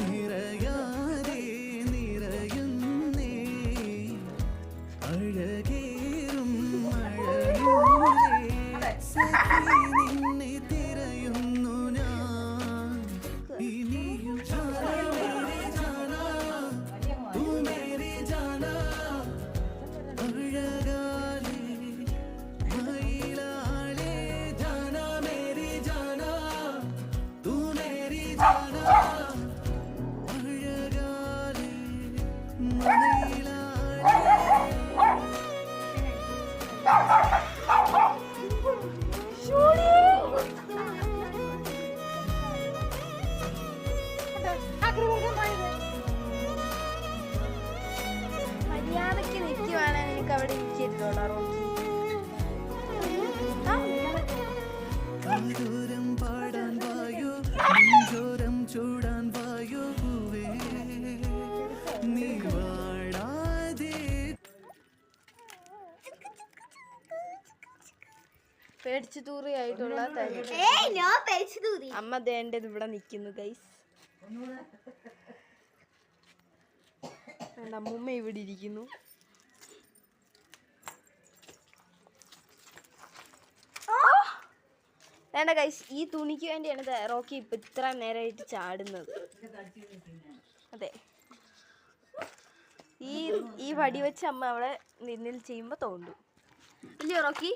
നിറയാതെ നിറയുന്നേ അഴകേറും മഴയൂരേ സഖി നിന്നെ തിരയുന്നു ഞാൻ ഇനിയും ജാനാ മേരി ജാനാ തൂ മേരി ജാനാ അഴകാലേ മയിലാളേ ജാനാ മേരി ജാനാ തൂ മേരി ജാനാ അഴകാലേ മയിലാളേ മര്യാദക്ക് നിൽക്കുവാണെങ്കിൽ നിനക്ക് അവിടെ ഇരിക്കരുതോടാ റോക്കി. കാതോരം പാടാൻ വായോ നെഞ്ചോരം ചൂടാൻ വായോ പൂവേ നീ വാടാതെ പേടിച്ചു തൂറിയായിട്ടുള്ള അമ്മ ദേണ്ടത് ഇവിടെ നിൽക്കുന്നു ഗൈസ്. അമ്മൂമ്മ ഇവിടെ ഇരിക്കുന്നു. വേണ്ട ഗൈസ്, ഈ തുണിക്ക് വേണ്ടിയാണ് റോക്കി ഇപ്പൊ ഇത്ര നേരമായിട്ട് ചാടുന്നത്. അതെ, ഈ വടി വെച്ച് അമ്മ അവളെ നിന്നിൽ ചെയ്യുമ്പോ തോണ്ടും ഇല്ലയോ റോക്കി?